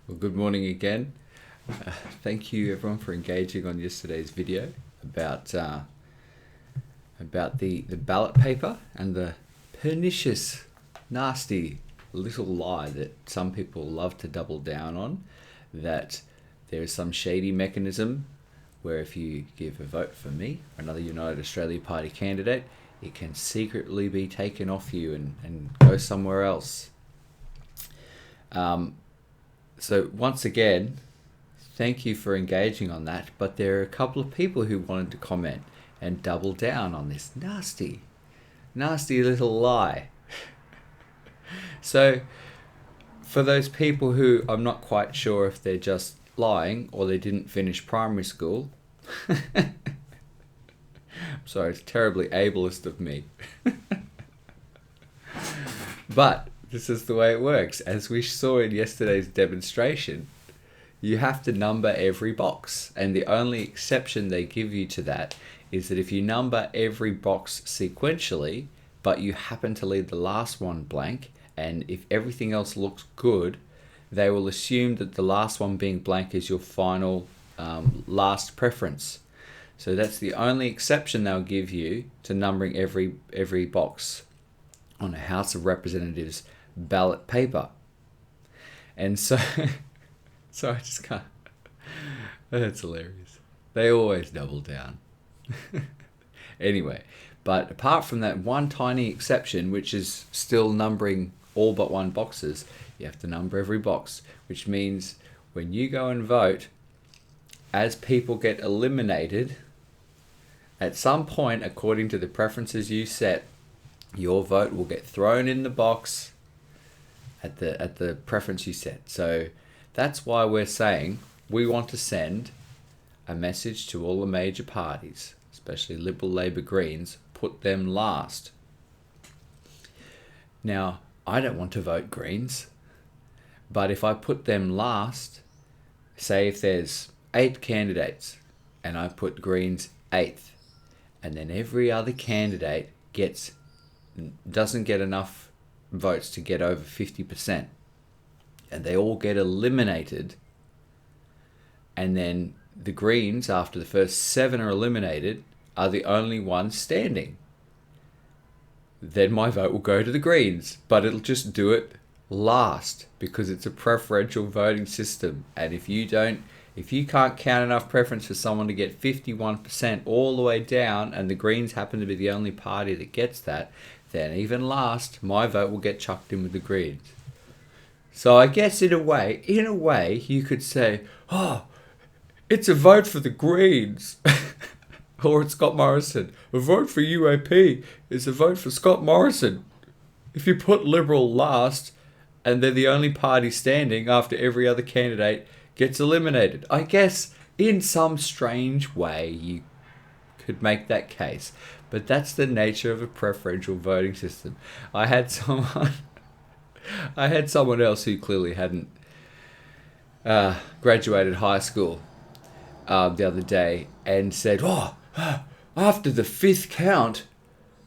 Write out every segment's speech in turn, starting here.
Well, good morning again. Thank you everyone for engaging on yesterday's video about the ballot paper and the pernicious, nasty little lie that some people love to double down on, that there is some shady mechanism where if you give a vote for me or another United Australia Party candidate, it can secretly be taken off you and go somewhere else. So once again, thank you for engaging on that, but there are a couple of people who wanted to comment and double down on this nasty little lie. So for those people who I'm not quite sure if they're just lying or they didn't finish primary school, I'm sorry, it's terribly ableist of me. But this is the way it works. As we saw in yesterday's demonstration, you have to number every box. And the only exception they give you to that is that if you number every box sequentially, but you happen to leave the last one blank, and if everything else looks good, they will assume that the last one being blank is your final last preference. So that's the only exception they'll give you to numbering every box on a House of Representatives ballot paper. And so I just can't. That's hilarious. They always double down. Anyway, but apart from that one tiny exception, which is still numbering all but one boxes, you have to number every box, which means when you go and vote, as people get eliminated, at some point, according to the preferences you set, your vote will get thrown in the box at the preference you set. So that's why we're saying we want to send a message to all the major parties, especially Liberal, Labor, Greens, put them last. Now, I don't want to vote Greens, but if I put them last, say if there's 8 candidates and I put Greens 8th, and then every other candidate doesn't get enough votes to get over 50%, and they all get eliminated, and then the Greens, after the first 7 are eliminated, are the only ones standing, then my vote will go to the Greens, but it'll just do it last because it's a preferential voting system. And if you can't count enough preference for someone to get 51% all the way down, and the Greens happen to be the only party that gets that, then even last, my vote will get chucked in with the Greens. So I guess in a way, you could say, oh, it's a vote for the Greens. Or it's Scott Morrison. A vote for UAP is a vote for Scott Morrison. If you put Liberal last, and they're the only party standing after every other candidate gets eliminated, I guess in some strange way you could make that case. But that's the nature of a preferential voting system. I had someone else who clearly hadn't graduated high school the other day and said, oh, after the 5th count,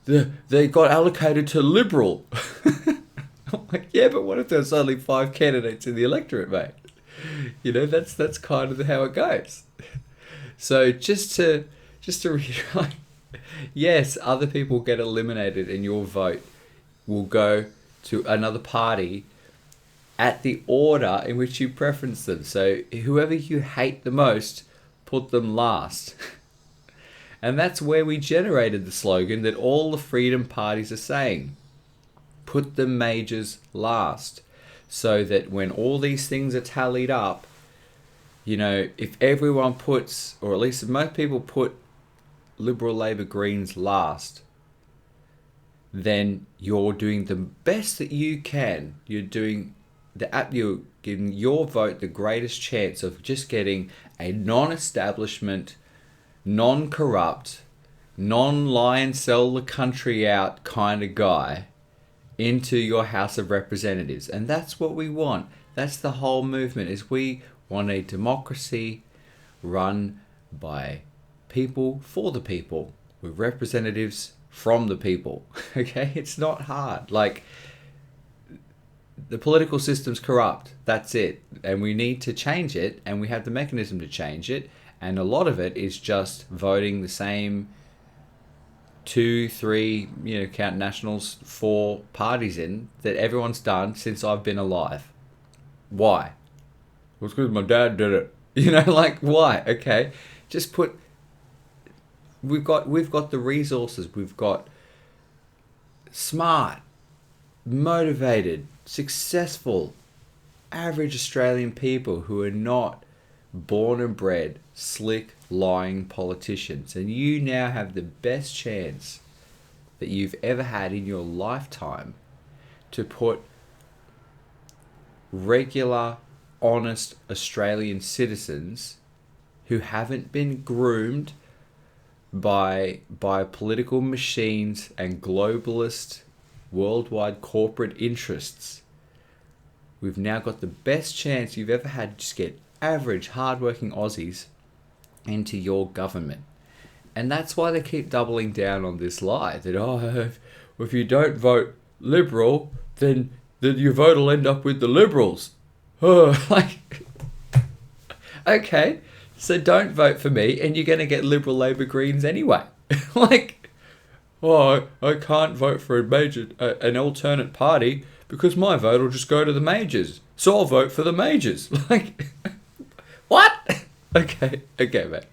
they got allocated to Liberal. I'm like, yeah, but what if there's only 5 candidates in the electorate, mate? You know, that's kind of how it goes. So just to reiterate, yes, other people get eliminated and your vote will go to another party at the order in which you preference them. So whoever you hate the most, put them last. And that's where we generated the slogan that all the freedom parties are saying. Put the majors last. So that when all these things are tallied up, you know, if everyone puts, or at least if most people put Liberal, Labor, Greens last, then you're doing the best that you can. You're giving your vote the greatest chance of just getting a non-establishment, non-corrupt, non-lie and sell the country out kind of guy into your House of Representatives. And that's what we want. That's the whole movement, is we want a democracy run by people for the people, with representatives from the people. Okay, it's not hard. Like, The political system's corrupt. That's it. And we need to change it, and we have the mechanism to change it. And a lot of it is just voting the same 2, 3, count nationals, 4 parties in that everyone's done since I've been alive. Why? Well, it's because my dad did it. Why? Okay. Just put... We've got the resources. We've got smart, motivated, successful, average Australian people who are not born and bred, slick, lying politicians. And you now have the best chance that you've ever had in your lifetime to put regular, honest Australian citizens who haven't been groomed by political machines and globalist worldwide corporate interests. We've now got the best chance you've ever had to just get average, hardworking Aussies into your government. And that's why they keep doubling down on this lie that, if you don't vote Liberal, then your vote will end up with the Liberals. Okay, so don't vote for me and you're going to get Liberal, Labor, Greens anyway. I can't vote for an alternate party because my vote will just go to the majors. So I'll vote for the majors. What? Okay, mate.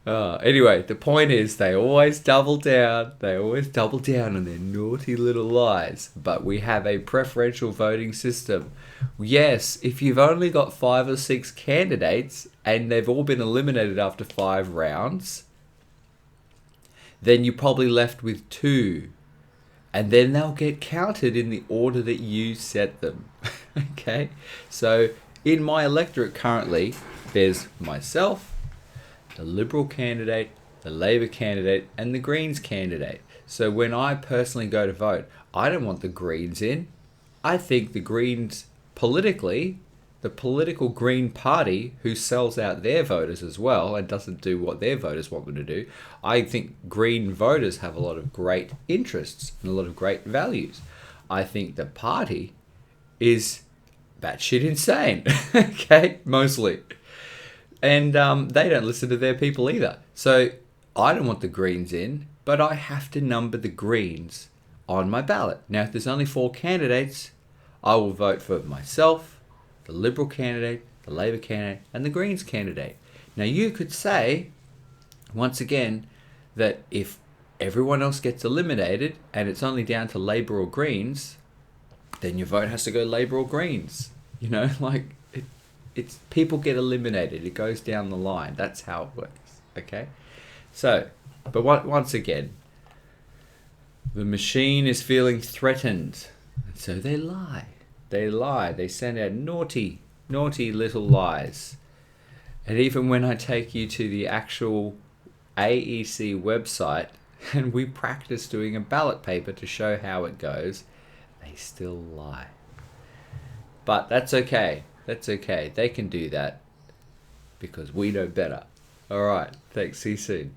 Anyway, the point is they always double down. They always double down on their naughty little lies. But we have a preferential voting system. Yes, if you've only got 5 or 6 candidates and they've all been eliminated after 5 rounds, then you're probably left with 2. And then they'll get counted in the order that you set them. Okay? So in my electorate currently, there's myself, the Liberal candidate, the Labor candidate, and the Greens candidate. So when I personally go to vote, I don't want the Greens in. I think the Greens, politically, the political Green Party, who sells out their voters as well and doesn't do what their voters want them to do, I think Green voters have a lot of great interests and a lot of great values. I think the party is batshit insane, okay, mostly. And they don't listen to their people either. So I don't want the Greens in, but I have to number the Greens on my ballot. Now, if there's only 4 candidates, I will vote for myself, the Liberal candidate, the Labor candidate, and the Greens candidate. Now, you could say, once again, that if everyone else gets eliminated and it's only down to Labor or Greens, then your vote has to go Labor or Greens. It's people get eliminated. It goes down the line. That's how it works. Okay? So, but once again, the machine is feeling threatened. And so they lie. They lie. They send out naughty little lies. And even when I take you to the actual AEC website and we practice doing a ballot paper to show how it goes, they still lie. But that's okay. That's okay. They can do that because we know better. All right. Thanks. See you soon.